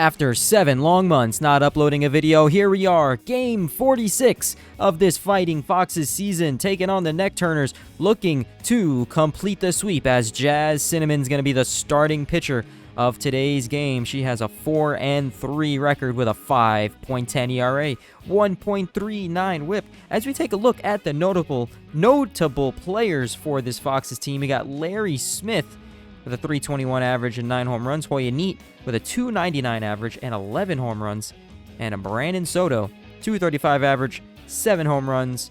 After 7 long months not uploading a video, here we are, game 46 of this Fighting Foxes season, taking on the Neck Turners, looking to complete the sweep as Jazz Cinnamon's going to be the starting pitcher of today's game. She has a 4-3 record with a 5.10 ERA, 1.39 WHIP. As we take a look at the notable players for this Foxes team, we got Larry Smith with a 321 average and 9 home runs, Hoya Neat with a 299 average and 11 home runs, and a Brandon Soto, 235 average, 7 home runs.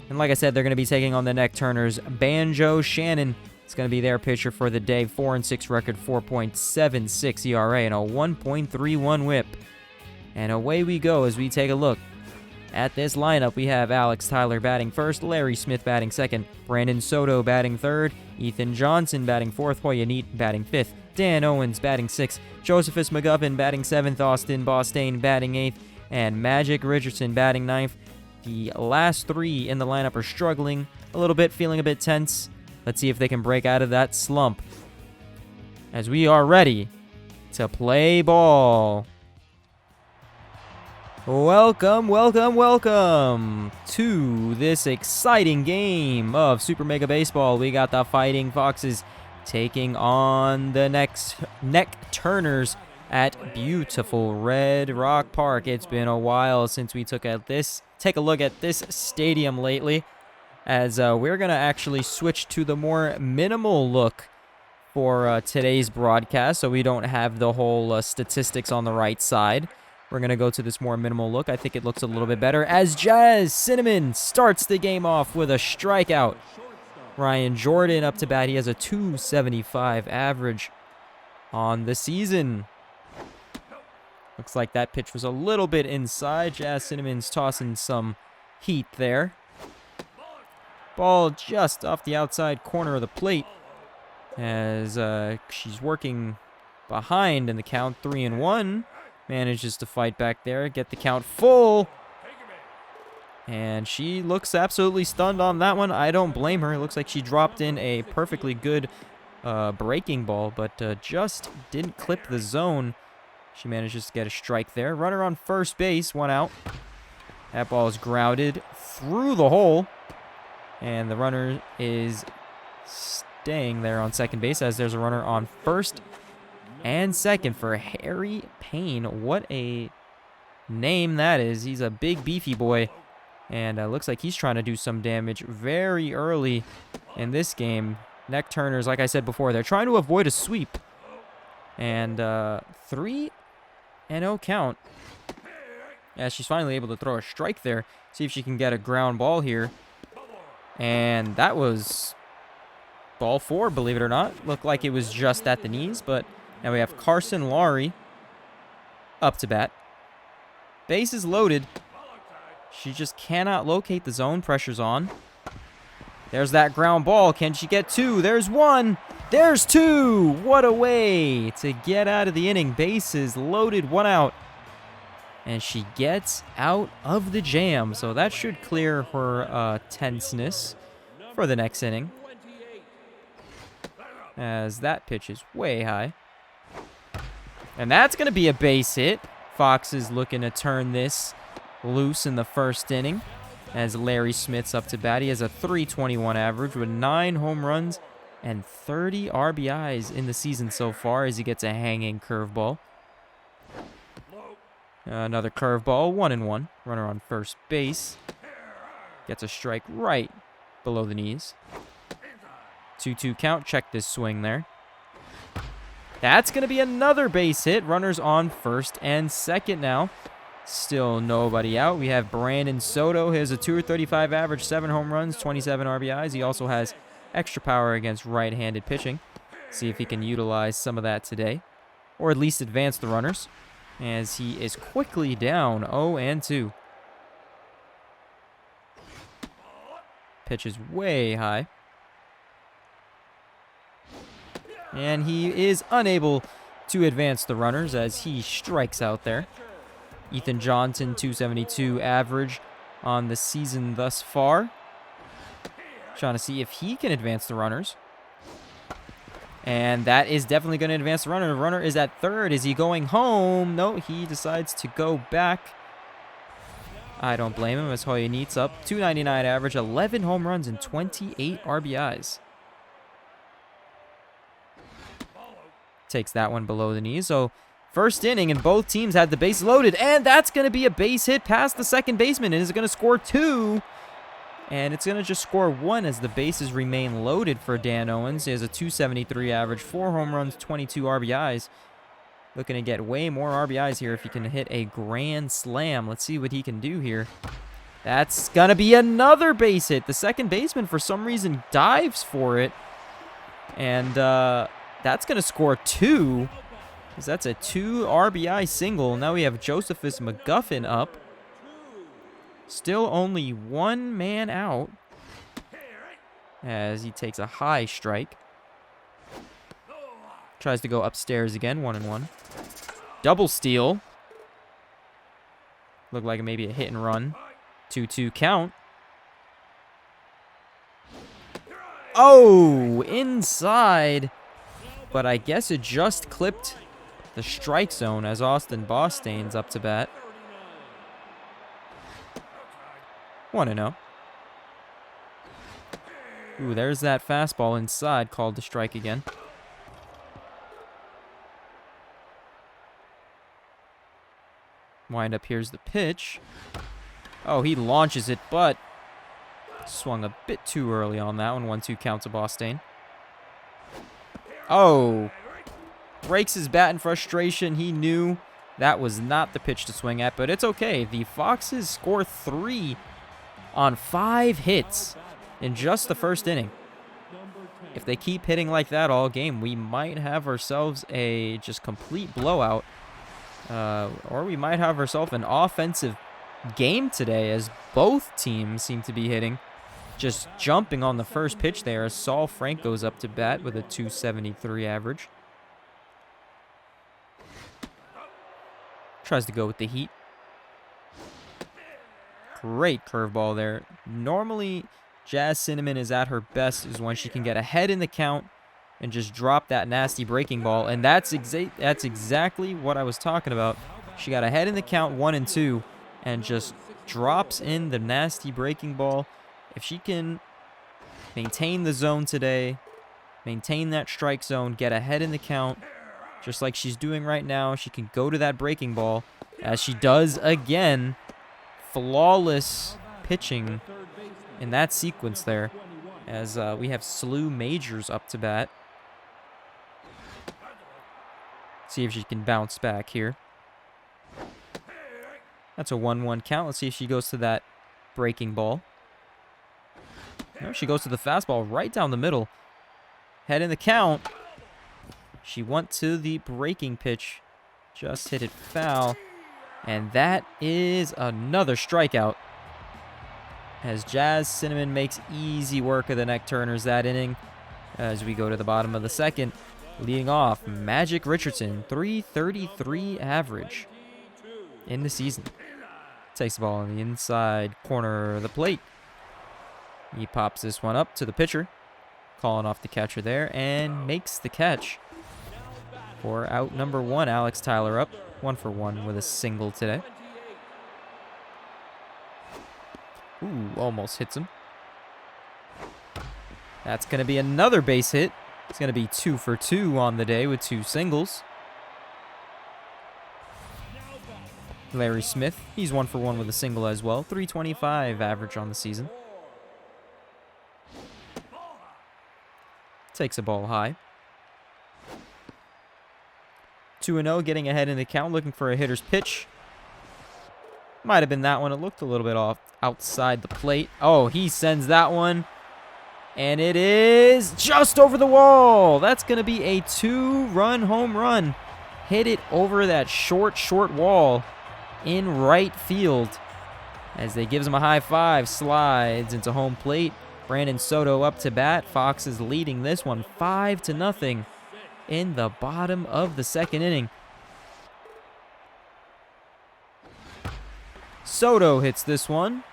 And like I said, they're going to be taking on the Neck Turners. Banjo Shannon is going to be their pitcher for the day, 4-6 record, 4.76 ERA, and a 1.31 WHIP. And away we go as we take a look at this lineup. We have Alex Tyler batting first, Larry Smith batting second, Brandon Soto batting third, Ethan Johnson batting fourth, Hoya Neat batting fifth, Dan Owens batting sixth, Josephus McGovern batting seventh, Austin Bostaine batting eighth, and Magic Richardson batting ninth. The last three in the lineup are struggling a little bit, feeling a bit tense. Let's see if they can break out of that slump as we are ready to play ball. Welcome to this exciting game of Super Mega Baseball. We got the Fighting Foxes taking on the Neck Turners at beautiful Red Rock Park. It's been a while since we take a look at this stadium lately, as we're going to actually switch to the more minimal look for today's broadcast, so we don't have the whole statistics on the right side. We're going to go to this more minimal look. I think it looks a little bit better as Jazz Cinnamon starts the game off with a strikeout. Ryan Jordan up to bat. He has a 275 average on the season. Looks like that pitch was a little bit inside. Jazz Cinnamon's tossing some heat there. Ball just off the outside corner of the plate as she's working behind in the count, 3-1. Manages to fight back there, get the count full. And she looks absolutely stunned on that one. I don't blame her. It looks like she dropped in a perfectly good breaking ball, but just didn't clip the zone. She manages to get a strike there. Runner on first base, 1 out. That ball is grounded through the hole. And the runner is staying there on second base as there's a runner on first and second for Harry Payne. What a name that is. He's a big, beefy boy. And looks like he's trying to do some damage very early in this game. Neck Turners, like I said before, they're trying to avoid a sweep. And 3-0 count. Yeah, she's finally able to throw a strike there. See if she can get a ground ball here. And that was ball 4, believe it or not. Looked like it was just at the knees, but now we have Carson Laurie up to bat. Base is loaded. She just cannot locate the zone. Pressure's on. There's that ground ball. Can she get 2? There's 1. There's 2. What a way to get out of the inning. Base is loaded, 1 out. And she gets out of the jam. So that should clear her tenseness for the next inning, as that pitch is way high. And that's going to be a base hit. Fox is looking to turn this loose in the first inning as Larry Smith's up to bat. He has a 321 average with 9 home runs and 30 RBIs in the season so far as he gets a hanging curveball. Another curveball, 1-1. Runner on first base. Gets a strike right below the knees. 2-2 count. Check this swing there. That's going to be another base hit. Runners on first and second now. Still nobody out. We have Brandon Soto. He has a 235 average, 7 home runs, 27 RBIs. He also has extra power against right-handed pitching. See if he can utilize some of that today, or at least advance the runners, as he is quickly down 0-2. Pitch is way high. And he is unable to advance the runners as he strikes out there. Ethan Johnson, 272 average on the season thus far. Trying to see if he can advance the runners. And that is definitely going to advance the runner. The runner is at third. Is he going home? No, he decides to go back. I don't blame him as Hoya Neats up. 299 average, 11 home runs, and 28 RBIs. Takes that one below the knee. So first inning, and both teams had the base loaded. And that's going to be a base hit past the second baseman. And is going to score 2. And it's going to just score 1 as the bases remain loaded for Dan Owens. He has a 273 average, 4 home runs, 22 RBIs. Looking to get way more RBIs here if he can hit a grand slam. Let's see what he can do here. That's going to be another base hit. The second baseman, for some reason, dives for it. And that's going to score 2. Because that's a 2 RBI single. Now we have Josephus McGuffin up. Still only 1 man out as he takes a high strike. Tries to go upstairs again, 1-1. Double steal. Looked like maybe a hit and run. 2-2 count. Oh, inside. But I guess it just clipped the strike zone as Austin Bostain's up to bat. 1-0. Ooh, there's that fastball inside called to strike again. Wind up, here's the pitch. Oh, he launches it, but swung a bit too early on that one. 1-2 count to Bostain. Oh, breaks his bat in frustration. He knew that was not the pitch to swing at, but it's okay. The Foxes score 3 on 5 hits in just the first inning. If they keep hitting like that all game, we might have ourselves a just complete blowout. Or we might have ourselves an offensive game today as both teams seem to be hitting. Just jumping on the first pitch there as Saul Frank goes up to bat with a 273 average. Tries to go with the heat. Great curveball there. Normally, Jazz Cinnamon is at her best is when she can get ahead in the count and just drop that nasty breaking ball. And that's exactly what I was talking about. She got ahead in the count 1-2 and just drops in the nasty breaking ball. If she can maintain the zone today, maintain that strike zone, get ahead in the count, just like she's doing right now, she can go to that breaking ball, as she does again. Flawless pitching in that sequence there, as we have Slew Majors up to bat. See if she can bounce back here. That's a 1-1 count. Let's see if she goes to that breaking ball. No, she goes to the fastball right down the middle. Head in the count. She went to the breaking pitch. Just hit it foul. And that is another strikeout. As Jazz Cinnamon makes easy work of the Neck Turners that inning. As we go to the bottom of the second. Leading off, Magic Richardson, 333 average in the season. Takes the ball on the inside corner of the plate. He pops this one up to the pitcher. Calling off the catcher there and makes the catch. For out number 1, Alex Tyler up. 1-for-1 with a single today. Ooh, almost hits him. That's going to be another base hit. It's going to be 2-for-2 on the day with 2 singles. Larry Smith, he's 1-for-1 with a single as well. 325 average on the season. Takes a ball high. 2-0, getting ahead in the count, looking for a hitter's pitch. Might have been that one. It looked a little bit off outside the plate. Oh, he sends that one. And it is just over the wall. That's going to be a 2-run home run. Hit it over that short wall in right field. As they gives him a high five, slides into home plate. Brandon Soto up to bat. Fox is leading this one 5-0 in the bottom of the second inning. Soto hits this one.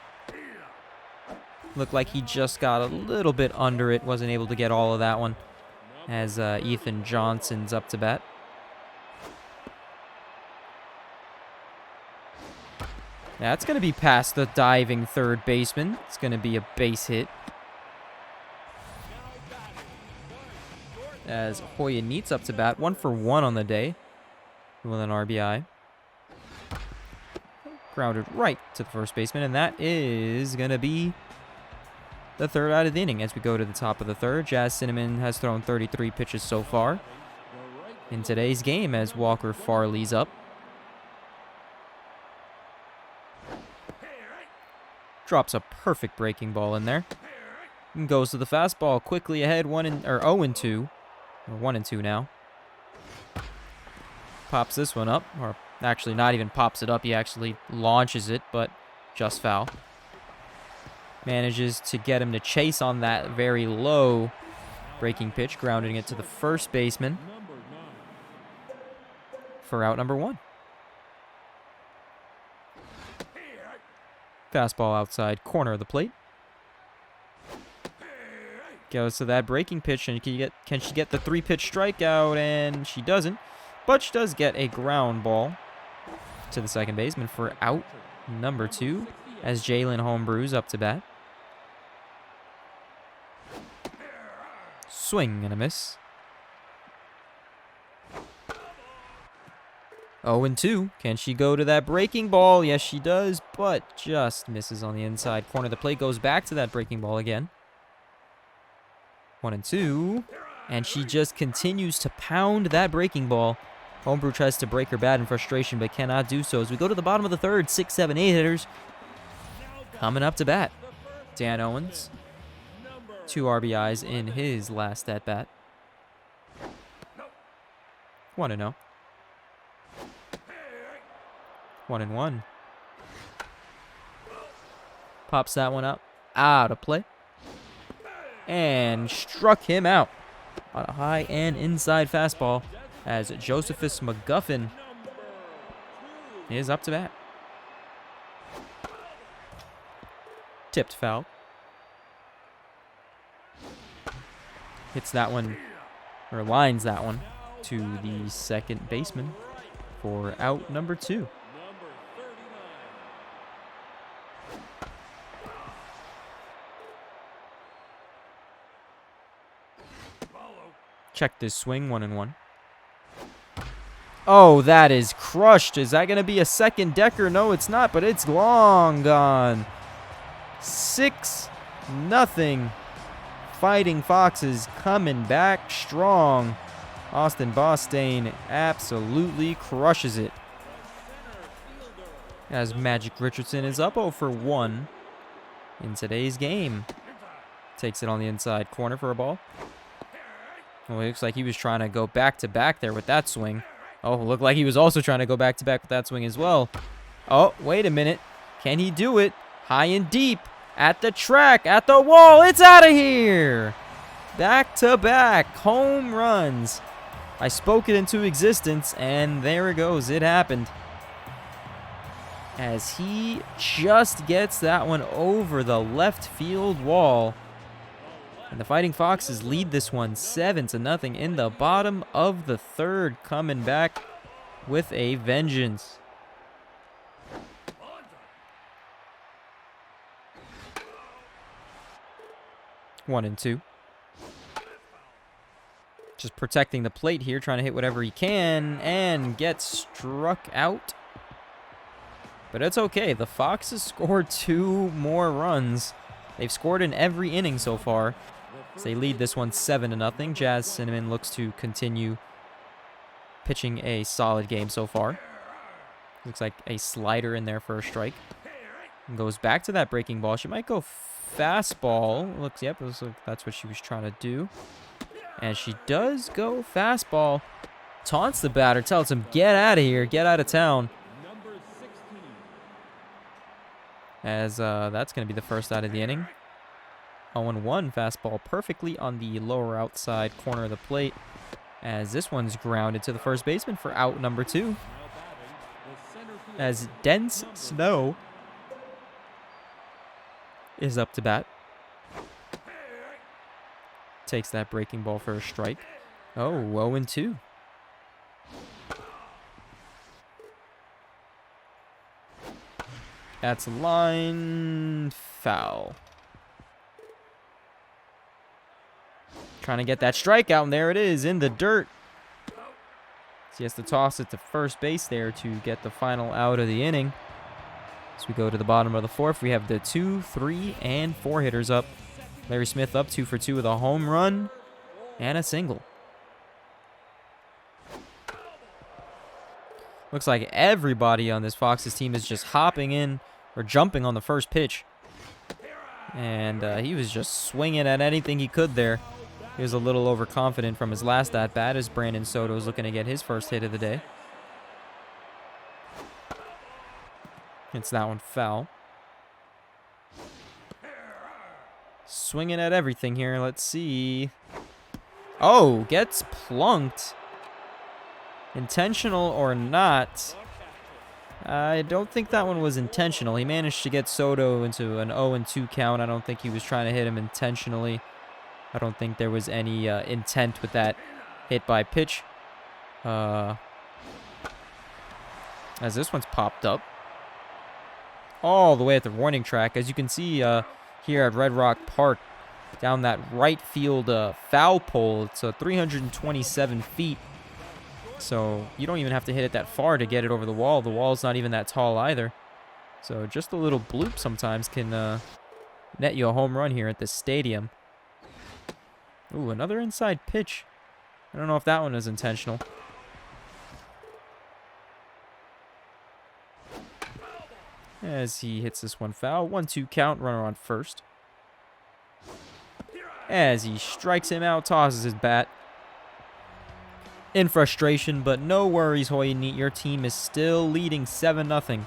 Looked like he just got a little bit under it. Wasn't able to get all of that one. as Ethan Johnson's up to bat. That's going to be past the diving third baseman. It's going to be a base hit. As Hoya Neat's up to bat. 1 for 1 on the day with an RBI. Grounded right to the first baseman. And that is going to be the third out of the inning as we go to the top of the third. Jazz Cinnamon has thrown 33 pitches so far in today's game as Walker Farley's up. Drops a perfect breaking ball in there. And goes to the fastball quickly ahead 0-2. Or 1-2 now. Pops this one up. Or actually not even pops it up. He actually launches it, but just foul. Manages to get him to chase on that very low breaking pitch, grounding it to the first baseman for out number 1. Fastball outside corner of the plate. Goes to that breaking pitch, and can she get the 3-pitch strikeout? And she doesn't, but she does get a ground ball to the second baseman for out number 2 as Jalen Homebrew's up to bat. Swing and a miss. 0-2. Can she go to that breaking ball? Yes, she does, but just misses on the inside corner of the plate. Goes back to that breaking ball again. 1-2. And she just continues to pound that breaking ball. Homebrew tries to break her bat in frustration, but cannot do so. As we go to the bottom of the third, 6, 7, 8 hitters coming up to bat. Dan Owens, 2 RBIs in his last at bat. 1-0. 1-1. Pops that one up. Out of play. And struck him out on a high and inside fastball as Josephus McGuffin is up to bat. Tipped foul. Hits that one, or lines that one to the second baseman for out number 2. Check this swing, 1-1. Oh, that is crushed. Is that going to be a second decker? No, it's not, but it's long gone. 6-0. Fighting Foxes coming back strong. Austin Bostaine absolutely crushes it. As Magic Richardson is up 0 for 1 in today's game. Takes it on the inside corner for a ball. Well, it looks like he was trying to go back-to-back there with that swing. Oh, looked like he was also trying to go back-to-back with that swing as well. Oh, wait a minute. Can he do it? High and deep. At the track. At the wall. It's out of here. Back-to-back home runs. I spoke it into existence, and there it goes. It happened. As he just gets that one over the left field wall. And the Fighting Foxes lead this one 7-0 in the bottom of the third, coming back with a vengeance. One and 2. Just protecting the plate here, trying to hit whatever he can, and gets struck out. But it's okay. The Foxes scored 2 more runs. They've scored in every inning so far. So they lead this one 7-0. Jazz Cinnamon looks to continue pitching a solid game so far. Looks like a slider in there for a strike. And goes back to that breaking ball. She might go fastball. Yep, that's what she was trying to do. And she does go fastball. Taunts the batter, tells him, get out of here, get out of town. As that's going to be the first out of the inning. 0-1 fastball perfectly on the lower outside corner of the plate. As this one's grounded to the first baseman for out number 2. As Dense Snow is up to bat. Takes that breaking ball for a strike. Oh, 0-2. That's a line foul. Trying to get that strikeout, and there it is in the dirt. So he has to toss it to first base there to get the final out of the inning. As we go to the bottom of the fourth, we have the 2, 3, and 4 hitters up. Larry Smith up 2 for 2 with a home run and a single. Looks like everybody on this Foxes team is just hopping in or jumping on the first pitch. And he was just swinging at anything he could there. He was a little overconfident from his last at-bat as Brandon Soto is looking to get his first hit of the day. It's that one foul. Swinging at everything here. Let's see. Oh, gets plunked. Intentional or not, I don't think that one was intentional. He managed to get Soto into an 0-2 count. I don't think he was trying to hit him intentionally. I don't think there was any intent with that hit by pitch. As this one's popped up all the way at the warning track. As you can see here at Red Rock Park, down that right field foul pole. It's 327 feet. So you don't even have to hit it that far to get it over the wall. The wall's not even that tall either. So just a little bloop sometimes can net you a home run here at this stadium. Ooh, another inside pitch. I don't know if that one was intentional. As he hits this one foul. 1-2 count, runner on first. As he strikes him out, tosses his bat. In frustration, but no worries, Hoyt. Your team is still leading 7-0.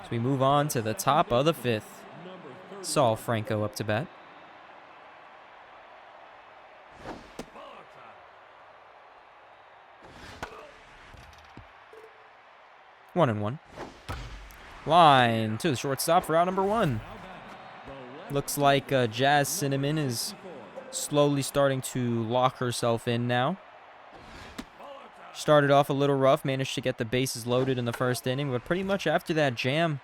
As we move on to the top of the fifth. Saul Franco up to bat. One and one. Line to the shortstop for out number 1. Looks like Jazz Cinnamon is slowly starting to lock herself in now. Started off a little rough, managed to get the bases loaded in the first inning, but pretty much after that jam,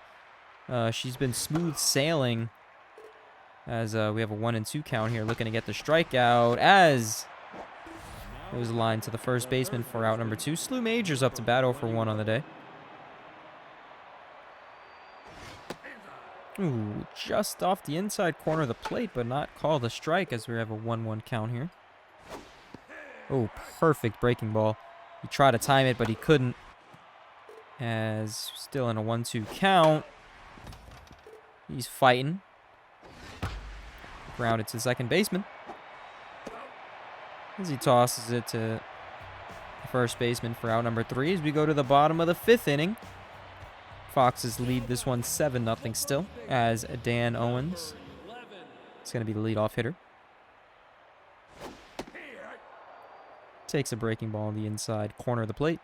she's been smooth sailing. As we have a 1-2 count here, looking to get the strikeout. As it was a line to the first baseman for out number 2. Slu Majors up to bat, 0 for 1 on the day. Ooh, just off the inside corner of the plate, but not called a strike as we have a 1-1 count here. Oh, perfect breaking ball. He tried to time it, but he couldn't. As still in a 1-2 count. He's fighting. Grounded to the second baseman. As he tosses it to the first baseman for out number 3 as we go to the bottom of the 5th inning. Foxes lead this one 7-0 still as Dan Owens is going to be the leadoff hitter. Takes a breaking ball on the inside corner of the plate.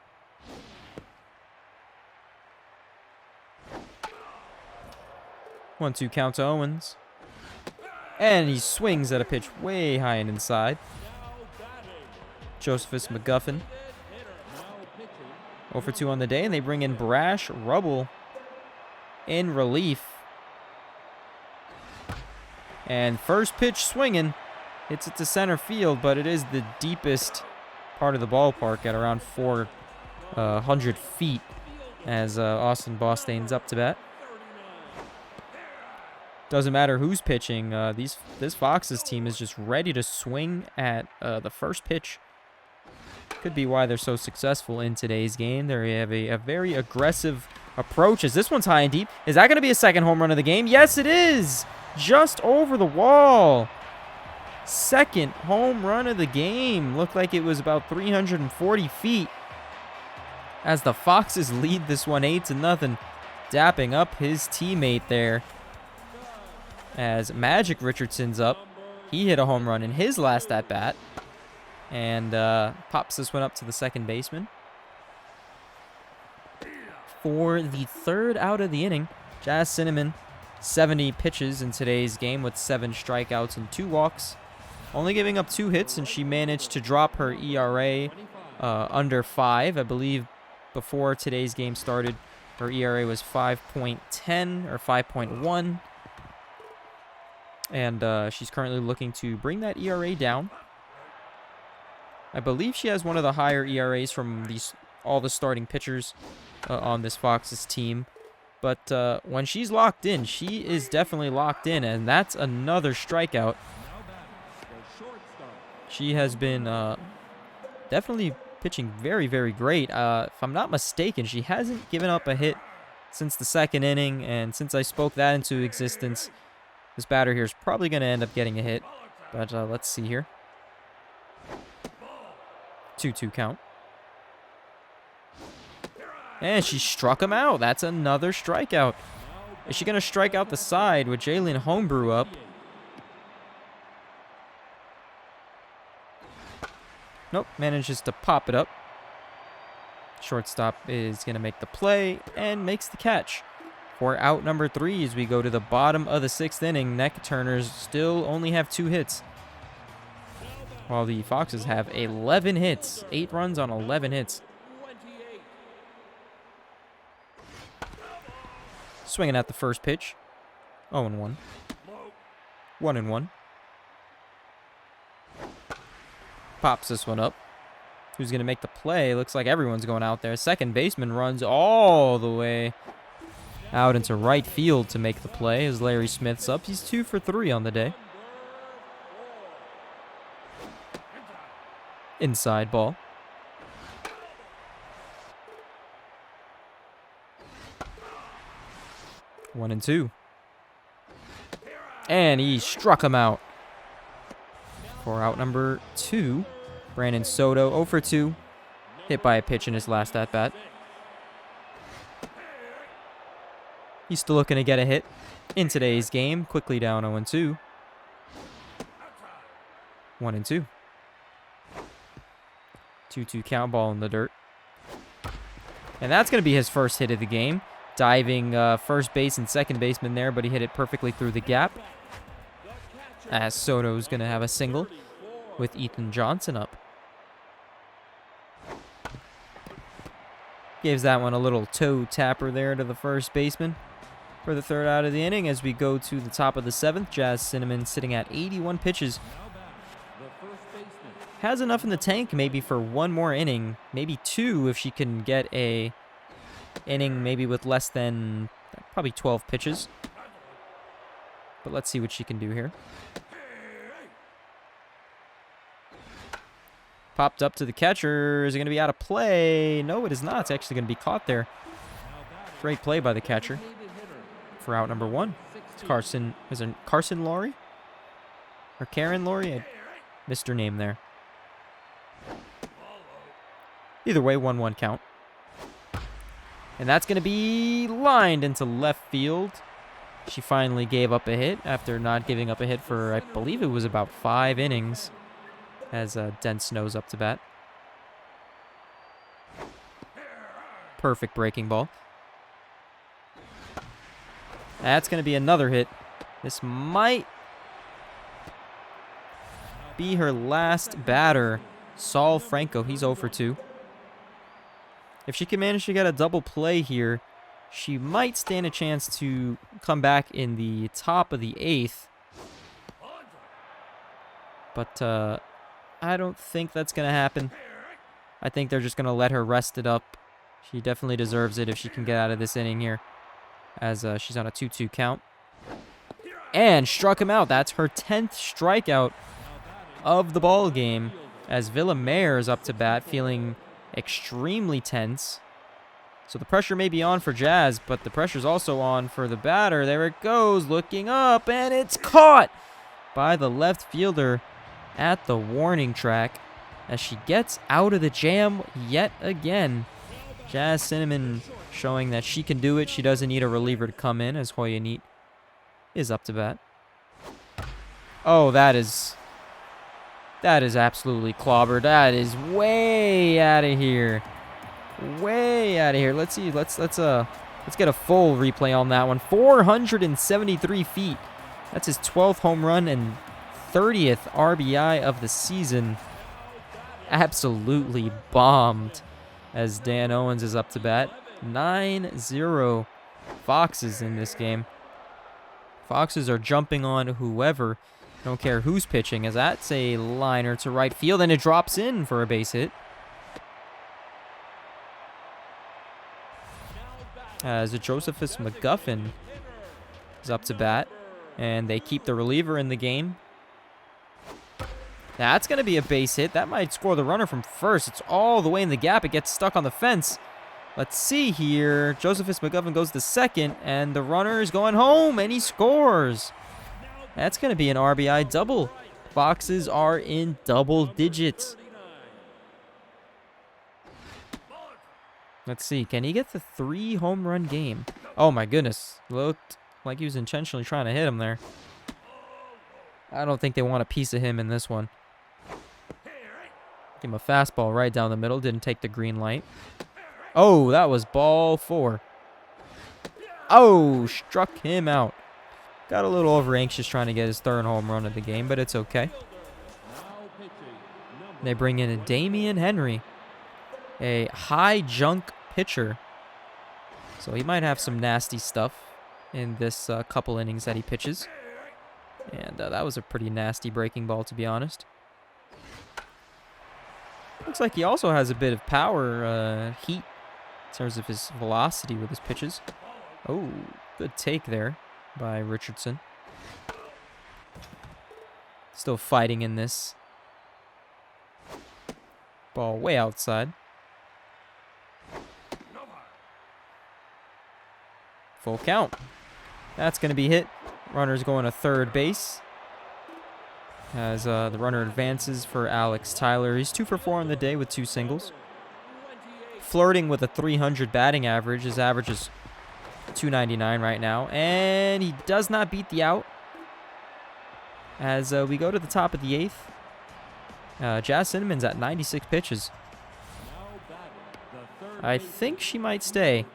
One-two count to Owens. And he swings at a pitch way high and inside. Josephus McGuffin. 0 for 2 on the day, and they bring in Brash Rubble in relief. And first pitch swinging. Hits it to center field, but it is the deepest part of the ballpark at around 400 feet as Austin Bostain's up to bat. Doesn't matter who's pitching. This Foxes team is just ready to swing at the first pitch. Could be why they're so successful in today's game. They have a very aggressive approach as this one's high and deep. Is that going to be a second home run of the game? Yes, it is. Just over the wall. Second home run of the game. Looked like it was about 340 feet. As the Foxes lead this one 8-0. Dapping up his teammate there. As Magic Richardson's up. He hit a home run in his last at-bat. And pops this one up to the second baseman. For the third out of the inning, Jazz Cinnamon, 70 pitches in today's game with 7 strikeouts and 2 walks. only giving up 2 hits, and she managed to drop her ERA under 5. I believe before today's game started, her ERA was 5.10 or 5.1. And she's currently looking to bring that ERA down. I believe she has one of the higher ERAs from all the starting pitchers on this Foxes team. But when she's locked in, she is definitely locked in, and that's another strikeout. She has been definitely pitching very, very great. If I'm not mistaken, she hasn't given up a hit since the 2nd inning, and since I spoke that into existence, this batter here is probably going to end up getting a hit. But let's see here. 2-2 count. And she struck him out. That's another strikeout. Is she going to strike out the side with Jalen Homebrew up? Nope, manages to pop it up. Shortstop is going to make the play and makes the catch. For out number 3 as we go to the bottom of the 6th inning, Neck Turners still only have 2 hits, while the Foxes have 11 hits, 8 runs on 11 hits. Swinging at the first pitch. 0-1. 1-1. Pops this one up. Who's going to make the play? Looks like everyone's going out there. Second baseman runs all the way out into right field to make the play as Larry Smith's up. He's 2 for 3 on the day. Inside ball. One and 2. And he struck him out. For out number 2, Brandon Soto, 0 for 2. Hit by a pitch in his last at-bat. He's still looking to get a hit in today's game. Quickly down 0 and 2. 1 and 2. 2-2 count, ball in the dirt. And that's going to be his first hit of the game. Diving first base and second baseman there, but he hit it perfectly through the gap. As Soto's going to have a single with Ethan Johnson up. Gives that one a little toe tapper there to the first baseman for the 3rd out of the inning. As we go to the top of the 7th, Jazz Cinnamon sitting at 81 pitches. Has enough in the tank maybe for 1 more inning, maybe 2 if she can get a inning maybe with less than probably 12 pitches. But let's see what she can do here. Popped up to the catcher. Is it going to be out of play? No, it is not. It's actually going to be caught there. Great play by the catcher for out number 1. It's Carson. Is it Carson Laurie? Or Karen Laurie? I missed her name there. Either way, 1-1 count. And that's going to be lined into left field. She finally gave up a hit after not giving up a hit for, I believe it was about 5 innings. As Dent Snow's up to bat. Perfect breaking ball. That's going to be another hit. This might be her last batter. Saul Franco, he's 0 for 2. If she can manage to get a double play here, she might stand a chance to come back in the top of the 8th. But I don't think that's going to happen. I think they're just going to let her rest it up. She definitely deserves it if she can get out of this inning here, as she's on a 2-2 count. And struck him out. That's her 10th strikeout of the ball game, as Villamere is up to bat, feeling extremely tense. So the pressure may be on for Jazz, but the pressure's also on for the batter. There it goes, looking up, and it's caught by the left fielder at the warning track as she gets out of the jam yet again. Jazz Cinnamon showing that she can do it. She doesn't need a reliever to come in, as Hoya Neat is up to bat. Oh, that is absolutely clobbered. That is way out of here. Way out of here. Let's see. Let's get a full replay on that one. 473 feet. That's his 12th home run and 30th RBI of the season. Absolutely bombed as Dan Owens is up to bat. 9-0 Foxes in this game. Foxes are jumping on whoever. Don't care who's pitching, as that's a liner to right field, and it drops in for a base hit. As Josephus McGuffin is up to bat, and they keep the reliever in the game. That's going to be a base hit. That might score the runner from first. It's all the way in the gap. It gets stuck on the fence. Let's see here. Josephus McGuffin goes to second, and the runner is going home, and he scores. That's going to be an RBI double. Foxes are in double digits. Let's see. Can he get the 3 home run game? Oh, my goodness. Looked like he was intentionally trying to hit him there. I don't think they want a piece of him in this one. Give him a fastball right down the middle. Didn't take the green light. Oh, that was ball 4. Oh, struck him out. Got a little over anxious trying to get his 3rd home run of the game, but it's okay. They bring in a Damian Henry, a high junk pitcher. So he might have some nasty stuff in this couple innings that he pitches. And that was a pretty nasty breaking ball, to be honest. Looks like he also has a bit of power, heat, in terms of his velocity with his pitches. Oh, good take there by Richardson. Still fighting in this. Ball way outside. Full count. That's going to be hit. Runner's going to third base. As the runner advances for Alex Tyler. He's 2 for 4 on the day with 2 singles. Flirting with a 300 batting average. His average is 299 right now. And he does not beat the out. As we go to the top of the 8th. Jazz Cinnamon's at 96 pitches. I think she might stay.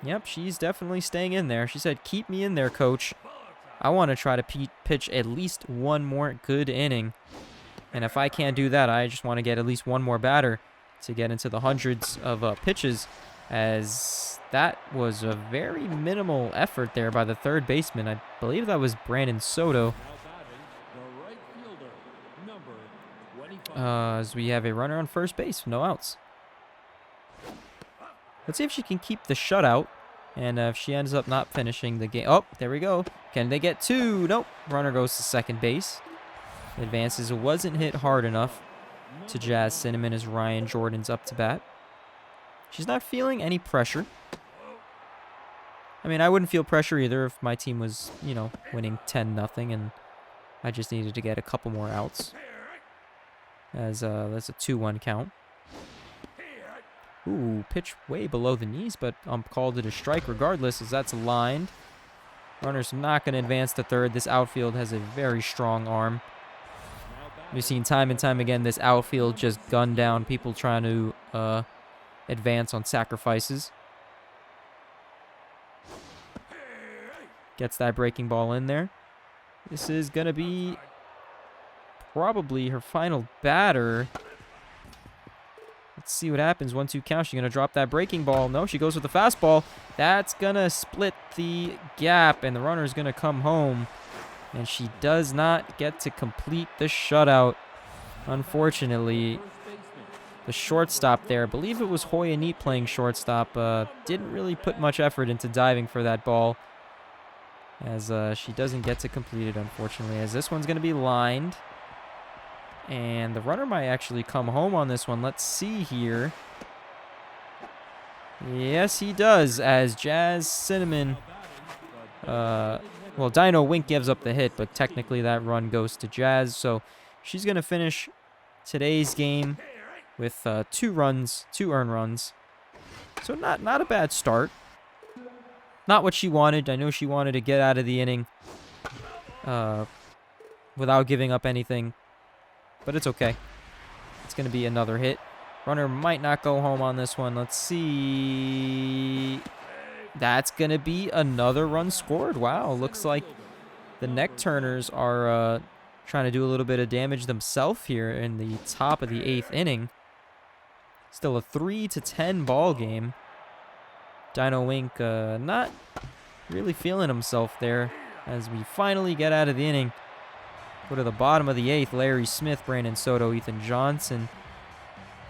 Yep, she's definitely staying in there. She said, "Keep me in there, coach. I want to try to pitch at least one more good inning. And if I can't do that, I just want to get at least one more batter to get into the hundreds of pitches," as that was a very minimal effort there by the third baseman. I believe that was Brandon Soto. As we have a runner on first base, no outs. Let's see if she can keep the shutout. And if she ends up not finishing the game. Oh, there we go. Can they get 2? Nope. Runner goes to second base. Advances. Wasn't hit hard enough to Jazz Cinnamon as Ryan Jordan's up to bat. She's not feeling any pressure. I mean, I wouldn't feel pressure either if my team was, you know, winning 10-0 and I just needed to get a couple more outs. As that's a 2-1 count. Ooh, pitch way below the knees, but called it a strike regardless, as that's lined. Runner's not going to advance to third. This outfield has a very strong arm. We've seen time and time again this outfield just gun down people trying to advance on sacrifices. Gets that breaking ball in there. This is going to be probably her final batter. Let's see what happens. 1-2 count. She's going to drop that breaking ball. No, she goes with the fastball. That's going to split the gap, and the runner is going to come home. And she does not get to complete the shutout. Unfortunately, the shortstop there, I believe it was Hoya Neat playing shortstop, didn't really put much effort into diving for that ball. As she doesn't get to complete it, unfortunately, as this one's going to be lined. And the runner might actually come home on this one. Let's see here. Yes, he does, as Jazz Cinnamon... well, Dino Wink gives up the hit, but technically that run goes to Jazz. So she's going to finish today's game with 2 earned runs. So not a bad start. Not what she wanted. I know she wanted to get out of the inning without giving up anything. But it's okay. It's going to be another hit. Runner might not go home on this one. Let's see. That's going to be another run scored. Wow, looks like The Neck Turners are trying to do a little bit of damage themselves here in the top of the 8th inning. Still a 3-10 ball game. Dino Wink not really feeling himself there as we finally get out of the inning. Go to the bottom of the 8th. Larry Smith, Brandon Soto, Ethan Johnson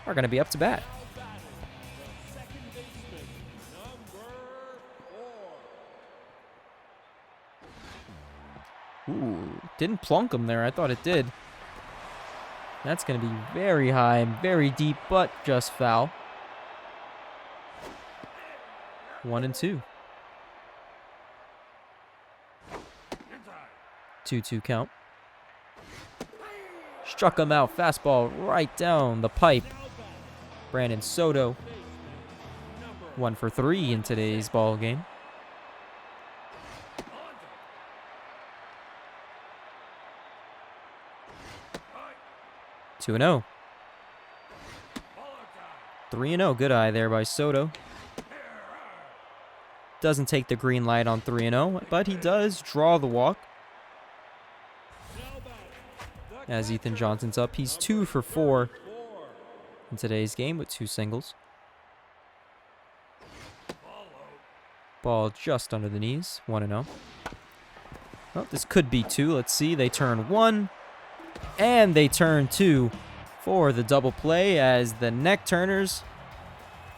are going to be up to bat. Ooh, didn't plunk him there. I thought it did. That's going to be very high and very deep, but just foul. 1-2. 2-2 count. Struck him out. Fastball right down the pipe. Brandon Soto. 1 for 3 in today's ball game. Two 2-0. 3-0. Good eye there by Soto. Doesn't take the green light on 3-0, but he does draw the walk. As Ethan Johnson's up, he's 2 for 4 in today's game with 2 singles. Ball just under the knees, 1-0. Well, this could be 2. Let's see. They turn 1, and they turn 2 for the double play as the Neck Turners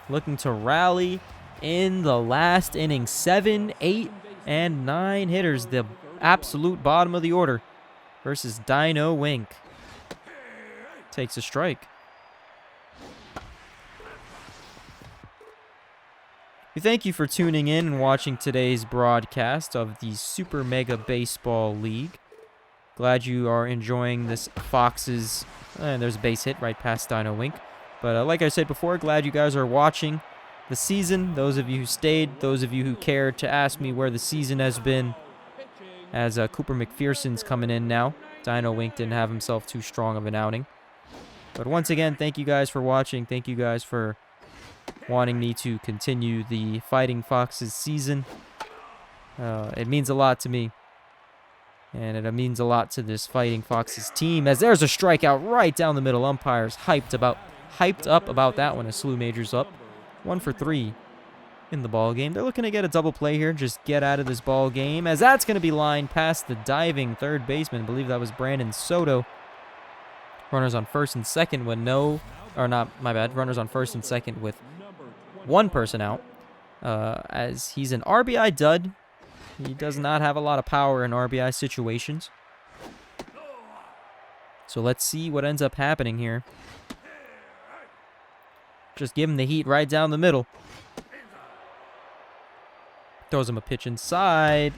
looking to rally in the last inning. 7, 8, and 9 hitters, the absolute bottom of the order, versus Dino Wink. Takes a strike. We thank you for tuning in and watching today's broadcast of the Super Mega Baseball League. Glad you are enjoying this Fox's, and there's a base hit right past Dino Wink. But like I said before, glad you guys are watching the season. Those of you who stayed, those of you who cared to ask me where the season has been, as Cooper McPherson's coming in now. Dino Wink didn't have himself too strong of an outing. But once again, thank you guys for watching. Thank you guys for wanting me to continue the Fighting Foxes season. It means a lot to me. And it means a lot to this Fighting Foxes team, as there's a strikeout right down the middle. Umpires hyped up about that one as Slew Majors up. 1 for 3 in the ball game. They're looking to get a double play here, just get out of this ball game, as that's going to be lined past the diving third baseman. I believe that was Brandon Soto. Runners on first and second with runners on first and second with 1 person out, as he's an RBI dud. He does not have a lot of power in RBI situations. So let's see what ends up happening here. Just give him the heat right down the middle. Throws him a pitch inside.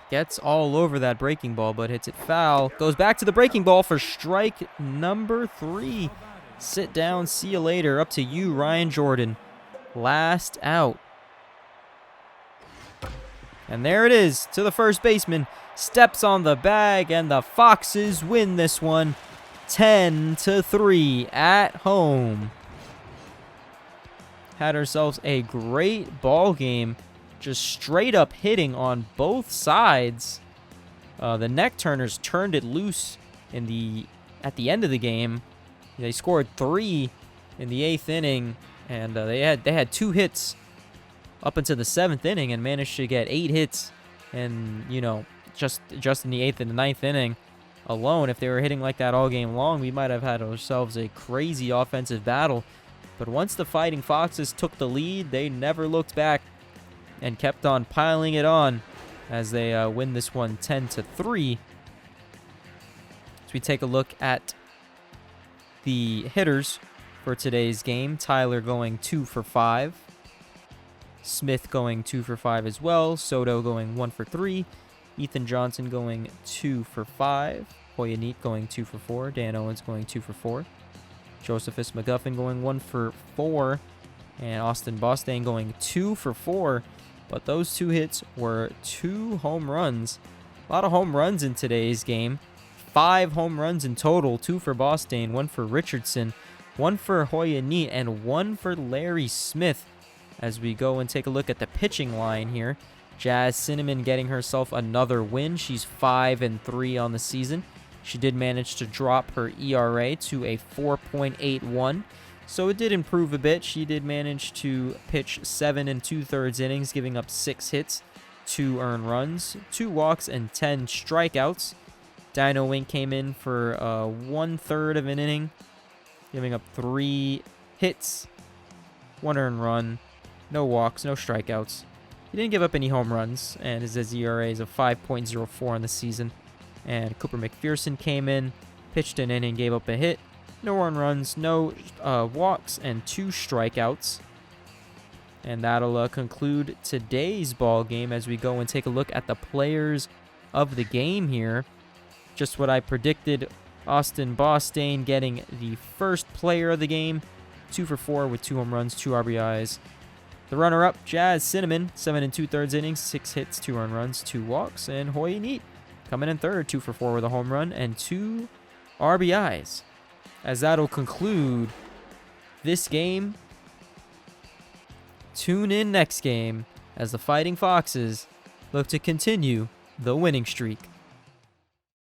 Gets all over that breaking ball, but hits it foul. Goes back to the breaking ball for strike number 3. Sit down, see you later. Up to you, Ryan Jordan. Last out. And there it is, to the first baseman. Steps on the bag, and the Foxes win this one 10-3 at home. Had ourselves a great ball game. Just straight up hitting on both sides. The Neck Turners turned it loose at the end of the game. They scored 3 in the 8th inning, and they had 2 hits up into the 7th inning and managed to get 8 hits. And just in the 8th and the 9th inning alone, if they were hitting like that all game long, we might have had ourselves a crazy offensive battle. But once the Fighting Foxes took the lead, they never looked back and kept on piling it on as they win this one 10-3. As we take a look at the hitters for today's game, Tyler going 2 for 5. Smith going 2 for 5 as well. Soto going 1 for 3. Ethan Johnson going 2 for 5. Hoya Neat going 2 for 4. Dan Owens going 2 for 4. Josephus McGuffin going 1 for 4. And Austin Bostaine going 2 for 4. But those 2 hits were 2 home runs. A lot of home runs in today's game. 5 home runs in total. 2 for Bostaine, 1 for Richardson, 1 for Hoya Neat, and 1 for Larry Smith. As we go and take a look at the pitching line here, Jazz Cinnamon getting herself another win. She's 5-3 on the season. She did manage to drop her ERA to a 4.81. So it did improve a bit. She did manage to pitch 7 2/3 innings, giving up 6 hits, 2 earned runs, 2 walks, and 10 strikeouts. Dino Wink came in for 1/3 of an inning, giving up 3 hits, 1 earned run, no walks, no strikeouts. He didn't give up any home runs, and his ERA is of 5.04 on the season. And Cooper McPherson came in, pitched an inning, gave up a hit, no earned runs, no walks, and 2 strikeouts. And that'll conclude today's ball game as we go and take a look at the players of the game here. Just what I predicted, Austin Bostaine getting the first player of the game, 2 for 4 with 2 home runs, 2 RBIs. The runner-up, Jazz Cinnamon, 7 2/3 innings, 6 hits, 2 earned runs, 2 walks, and Hoi Neat coming in third, 2 for 4 with a home run and 2 RBIs. As that'll conclude this game. Tune in next game as the Fighting Foxes look to continue the winning streak.